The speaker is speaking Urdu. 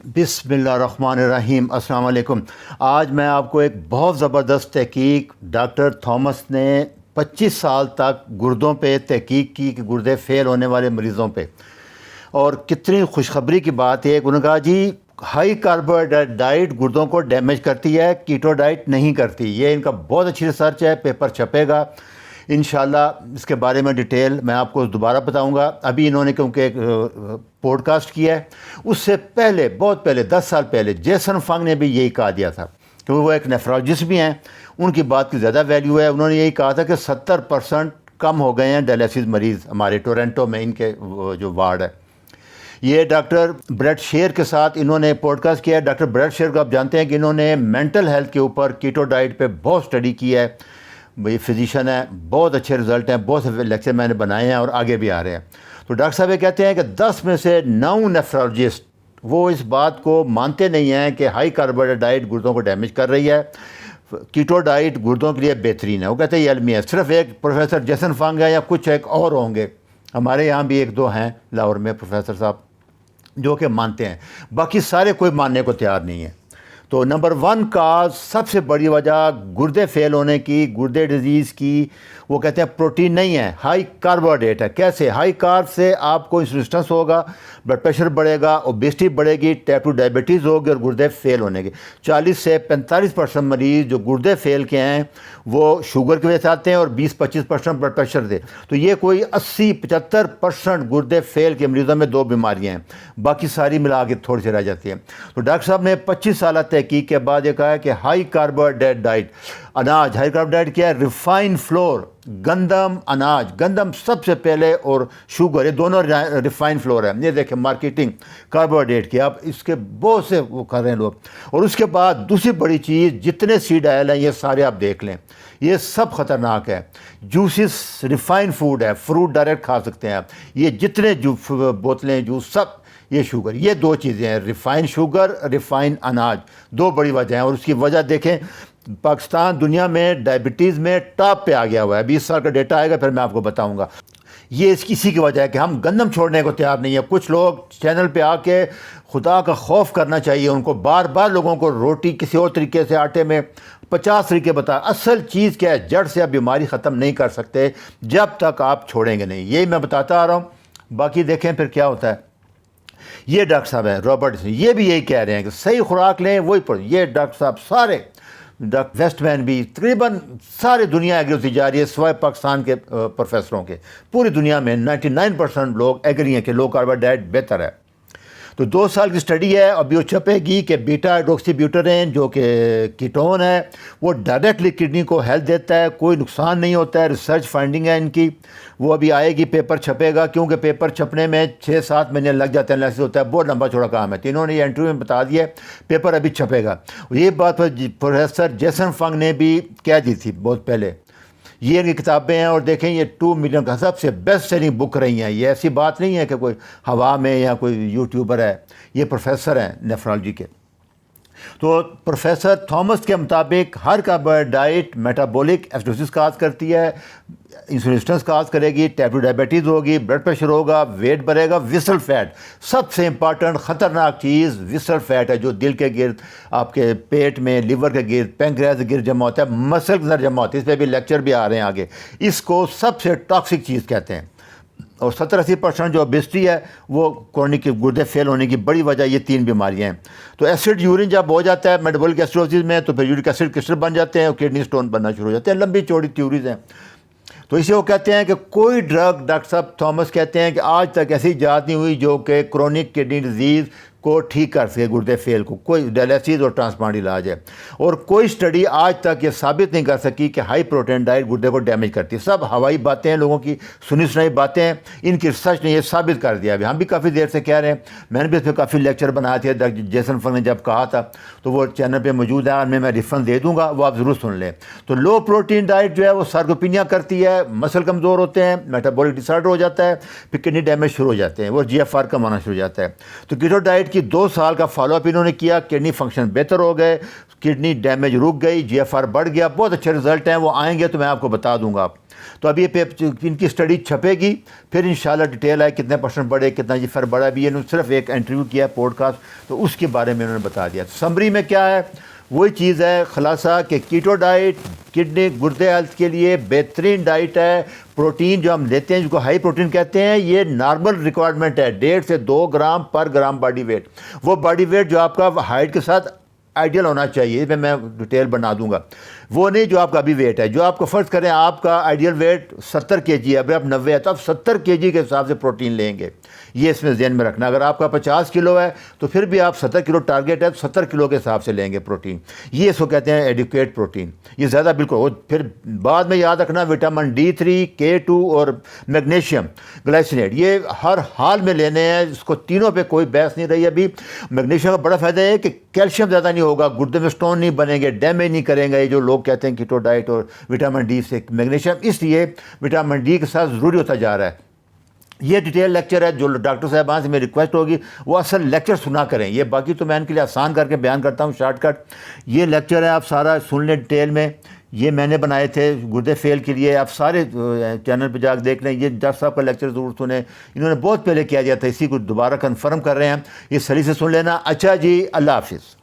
بسم اللہ الرحمن الرحیم۔ السلام علیکم۔ آج میں آپ کو ایک بہت زبردست تحقیق ڈاکٹر تھامس نے 25 سال تک گردوں پہ تحقیق کی کہ گردے فیل ہونے والے مریضوں پہ، اور کتنی خوشخبری کی بات ہے۔ انہوں نے کہا جی ہائی کاربوہائیڈریٹ ڈائٹ گردوں کو ڈیمیج کرتی ہے، کیٹو ڈائٹ نہیں کرتی۔ یہ ان کا بہت اچھی ریسرچ ہے، پیپر چھپے گا انشاءاللہ۔ اس کے بارے میں ڈیٹیل میں آپ کو دوبارہ بتاؤں گا۔ ابھی انہوں نے کیونکہ ایک پوڈ کاسٹ کیا ہے، اس سے پہلے بہت پہلے 10 سال پہلے جیسن فنگ نے بھی یہی کہا دیا تھا، کیونکہ وہ ایک نیفرولوجسٹ بھی ہیں، ان کی بات کی زیادہ ویلیو ہے۔ انہوں نے یہی کہا تھا کہ 70% کم ہو گئے ہیں ڈائلیسس مریض ہمارے ٹورنٹو میں، ان کے جو وارڈ ہے۔ یہ ڈاکٹر بریٹ شیر کے ساتھ انہوں نے پوڈ کاسٹ کیا ہے۔ ڈاکٹر بریٹ شیر کو آپ جانتے ہیں کہ انہوں نے مینٹل ہیلتھ کے اوپر کیٹو ڈائٹ پہ بہت اسٹڈی کی ہے۔ یہ فزیشین ہے، بہت اچھے رزلٹ ہیں، بہت سے لیکچر میں نے بنائے ہیں اور آگے بھی آ رہے ہیں۔ تو ڈاکٹر صاحب یہ کہتے ہیں کہ 10 میں سے 9 نیفرولوجسٹ وہ اس بات کو مانتے نہیں ہیں کہ ہائی کاربوہائیڈریٹ ڈائٹ گردوں کو ڈیمیج کر رہی ہے، کیٹو ڈائٹ گردوں کے لیے بہترین ہے۔ وہ کہتے ہیں یہ علمی ہے۔ صرف ایک پروفیسر جیسن فنگ ہے یا کچھ ایک اور ہوں گے، ہمارے یہاں بھی ایک دو ہیں لاہور میں پروفیسر صاحب جو کہ مانتے ہیں، باقی سارے کوئی ماننے کو تیار نہیں ہے۔ تو نمبر 1 کاز، سب سے بڑی وجہ گردے فیل ہونے کی، گردے ڈیزیز کی، وہ کہتے ہیں پروٹین نہیں ہے، ہائی کاربوہائیڈریٹ ہے۔ کیسے؟ ہائی کارب سے آپ کو انسولین ہوگا، بلڈ پریشر بڑھے گا، اوبیسٹی بڑھے گی، ٹائپ 2 ڈائبٹیز ہوگی اور گردے فیل ہونے کے 40 سے 45% مریض جو گردے فیل کے ہیں وہ شوگر کی وجہ سے آتے ہیں اور 20-25% بلڈ پریشر سے۔ تو یہ کوئی 80-75% گردے فیل کے مریضوں میں 2 بیماریاں ہیں، باقی ساری ملا کے تھوڑی سی رہ جاتی ہیں۔ تو ڈاکٹر صاحب نے 25 سالہ تحقیق کے بعد یہ کہا ہے کہ ہائی کاربوہائیڈریٹ ڈائٹ، اناج، ہائی کاربوہائیڈریٹ کیا ہے؟ ریفائن فلور، گندم، اناج، گندم سب سے پہلے، اور شوگر، یہ دونوں ریفائن فلور ہے۔ یہ دیکھیں مارکیٹنگ کاربوہائیڈریٹ کی، آپ اس کے بہت سے وہ کر رہے ہیں لوگ۔ اور اس کے بعد دوسری بڑی چیز، جتنے سیڈ آئل ہیں یہ سارے آپ دیکھ لیں، یہ سب خطرناک ہے۔ جوسز ریفائن فوڈ ہے، فروٹ ڈائریکٹ کھا سکتے ہیں آپ، یہ جتنے بوتلیں جوس سب یہ شوگر، یہ 2 چیزیں ہیں، ریفائن شوگر، ریفائن اناج، 2 بڑی وجہ ہیں۔ اور اس کی وجہ دیکھیں، پاکستان دنیا میں ڈائبٹیز میں ٹاپ پہ آ گیا ہوا ہے۔ 20 سال کا ڈیٹا آئے گا پھر میں آپ کو بتاؤں گا۔ یہ اسی کی وجہ ہے کہ ہم گندم چھوڑنے کو تیار نہیں ہے۔ کچھ لوگ چینل پہ آ کے خدا کا خوف کرنا چاہیے ان کو، بار بار لوگوں کو روٹی کسی اور طریقے سے، آٹے میں 50 طریقے بتا۔ اصل چیز کیا ہے؟ جڑ سے آپ بیماری ختم نہیں کر سکتے جب تک آپ چھوڑیں گے نہیں، یہی میں بتاتا آ رہا ہوں۔ باقی دیکھیں پھر کیا ہوتا ہے۔ یہ ڈاکٹر صاحب ہیں رابرٹ، یہ بھی یہی کہہ رہے ہیں کہ صحیح خوراک لیں، وہی پر یہ ڈاکٹر صاحب سارے ویسٹ مین بھی تقریباً ساری دنیا ایگری ہوتی جا رہی ہے سوائے پاکستان کے پروفیسروں کے۔ پوری دنیا میں 99% لوگ ایگری ہیں کہ لو کاربوہائیڈریٹ بہتر ہے۔ تو 2 سال کی اسٹڈی ہے، ابھی وہ چھپے گی کہ بیٹا ہائیڈروکسی بیوٹرین جو کہ کیٹون ہے وہ ڈائریکٹلی کڈنی کو ہیلتھ دیتا ہے، کوئی نقصان نہیں ہوتا ہے۔ ریسرچ فائنڈنگ ہے ان کی، وہ ابھی آئے گی، پیپر چھپے گا، کیونکہ پیپر چھپنے میں 6-7 مہینے لگ جاتے ہیں، انالیسس ہوتا ہے، بہت لمبا چوڑا کام ہے۔ تو انہوں نے یہ انٹرویو میں بتا دیا ہے، پیپر ابھی چھپے گا۔ یہ بات پروفیسر جیسن فنگ نے بھی کہہ دی تھی بہت پہلے۔ یہ ان کی کتابیں ہیں، اور دیکھیں یہ 2 ملین کا سب سے بیسٹ سیلنگ بک رہی ہیں۔ یہ ایسی بات نہیں ہے کہ کوئی ہوا میں یا کوئی یوٹیوبر ہے، یہ پروفیسر ہیں نیفرولوجی کے۔ تو پروفیسر تھامس کے مطابق ہر کاربوہائیڈریٹ ڈائٹ میٹابولک ایسیڈوسس کاز کرتی ہے، انسولین کاز کرے گی، ٹائپ 2 ڈائبٹیز ہوگی، بلڈ پریشر ہوگا، ویٹ بڑھے گا، وسل فیٹ سب سے امپارٹنٹ خطرناک چیز وسل فیٹ ہے، جو دل کے گرد، آپ کے پیٹ میں، لیور کے گرد، پینکریاس کے گرد جمع ہوتا ہے، مسل کے اندر جمع ہوتا ہے۔ اس پہ بھی لیکچر بھی آ رہے ہیں آگے۔ اس کو سب سے ٹاکسک چیز کہتے ہیں۔ اور 70-80% جو اوبیسٹی ہے وہ کرونک گردے فیل ہونے کی بڑی وجہ یہ 3 بیماریاں ہیں۔ تو ایسڈ یورین جب ہو جاتا ہے میٹابولک ایسیڈوسس میں، تو پھر یورک ایسڈ کرسٹل بن جاتے ہیں اور کڈنی سٹون بننا شروع ہو جاتے ہیں۔ لمبی چوڑی تھیوریز ہیں۔ تو اسے وہ کہتے ہیں کہ کوئی ڈرگ، ڈاکٹر صاحب تھامس کہتے ہیں کہ آج تک ایسی ایجاد نہیں ہوئی جو کہ کرونک کڈنی ڈیزیز کو ٹھیک کر سکے، گردے فیل کو، کوئی ڈائلیسس اور ٹرانسپلانٹ علاج ہے۔ اور کوئی اسٹڈی آج تک یہ ثابت نہیں کر سکی کہ ہائی پروٹین ڈائٹ گردے کو ڈیمیج کرتی ہے۔ سب ہوائی باتیں ہیں، لوگوں کی سنی سنائی باتیں ہیں، ان کی ریسرچ نے یہ ثابت کر دیا۔ ابھی ہم بھی کافی دیر سے کہہ رہے ہیں، میں نے بھی اس پہ کافی لیکچر بنایا تھے، ڈاکٹر جیسن فنگ نے جب کہا تھا، تو وہ چینل پہ موجود ہے، ان میں ریفرنس دے دوں گا، وہ آپ ضرور سن لیں۔ تو لو پروٹین ڈائٹ جو ہے وہ سارکوپینیا کرتی ہے، مسل کمزور ہوتے ہیں، میٹابولک ڈس آرڈر ہو جاتا ہے، پھر کڈنی ڈیمیج شروع ہو جاتے ہیں، وہ GFR کم ہونا شروع ہو جاتا ہے۔ تو کیٹو ڈائٹ ڈائٹ کی 2 سال کا فالو اپ انہوں نے کیا, کڈنی فنکشن بہتر ہو گئے, کڈنی ڈیمیج رک گئی, GFR بڑھ گیا, بہت اچھے رزلٹ ہیں, وہ آئیں گے تو میں آپ کو بتا دوں گا. تو اب یہ ان کی اسٹڈی چھپے گی, پھر انشاءاللہ ڈیٹیل ہے کتنے پرسنٹ بڑھے, کتنا GFR بڑھا. بھی انہوں نے صرف ایک انٹرویو کیا ہے پوڈ کاسٹ, تو اس کے بارے میں انہوں نے بتا دیا. سمری میں کیا ہے, وہی چیز ہے خلاصہ کہ کیٹو ڈائٹ کڈنی گردے ہیلتھ کے لیے بہترین ڈائٹ ہے. پروٹین جو ہم لیتے ہیں جس کو ہائی پروٹین کہتے ہیں, یہ نارمل ریکوائرمنٹ ہے 1.5 سے 2 گرام پر گرام باڈی ویٹ. وہ باڈی ویٹ جو آپ کا ہائٹ کے ساتھ آئیڈیل ہونا چاہیے, اس میں میں ڈیٹیل بنا دوں گا. وہ نہیں جو آپ کا ابھی ویٹ ہے, جو آپ کو فرض کریں آپ کا آئیڈیل ویٹ 70 kg ہے, ابھی آپ 90 ہے, تو آپ 70 kg کے حساب سے پروٹین لیں گے. یہ اس میں ذہن میں رکھنا. اگر آپ کا 50 کلو ہے تو پھر بھی آپ 70 کلو ٹارگیٹ ہے, تو 70 کلو کے حساب سے لیں گے پروٹین. یہ اس کو کہتے ہیں ایڈیکویٹ پروٹین. یہ زیادہ بالکل. پھر بعد میں یاد رکھنا وٹامن D3, K2 اور میگنیشیم گلائسینیٹ, یہ ہر حال میں لینے ہیں. اس کو تینوں پہ کوئی بحث نہیں رہی ابھی. میگنیشیم کا بڑا فائدہ ہے کہ کیلشیم زیادہ نہیں ہوگا, گردے میں سٹون نہیں بنیں گے, ڈیمیج نہیں کریں گے. یہ جو لوگ کہتے ہیں کیٹو ڈائٹ اور وٹامن ڈی سے میگنیشیم, اس لیے وٹامن ڈی کے ساتھ ضروری ہوتا جا رہا ہے. یہ ڈیٹیل لیکچر ہے, جو ڈاکٹر صاحبان سے میری ریکویسٹ ہوگی وہ اصل لیکچر سنا کریں. یہ باقی تو میں ان کے لیے آسان کر کے بیان کرتا ہوں شارٹ کٹ. یہ لیکچر ہے, آپ سارا سن لیں ڈیٹیل میں. یہ میں نے بنائے تھے گردے فیل کے لیے, آپ سارے چینل پہ جا کے دیکھ لیں. یہ ڈاکٹر صاحب کا لیکچر ضرور سنیں, انہوں نے بہت پہلے کیا دیا تھا, اسی کو دوبارہ کنفرم کر رہے ہیں. یہ صحیح سے سن لینا. اچھا جی, اللہ حافظ.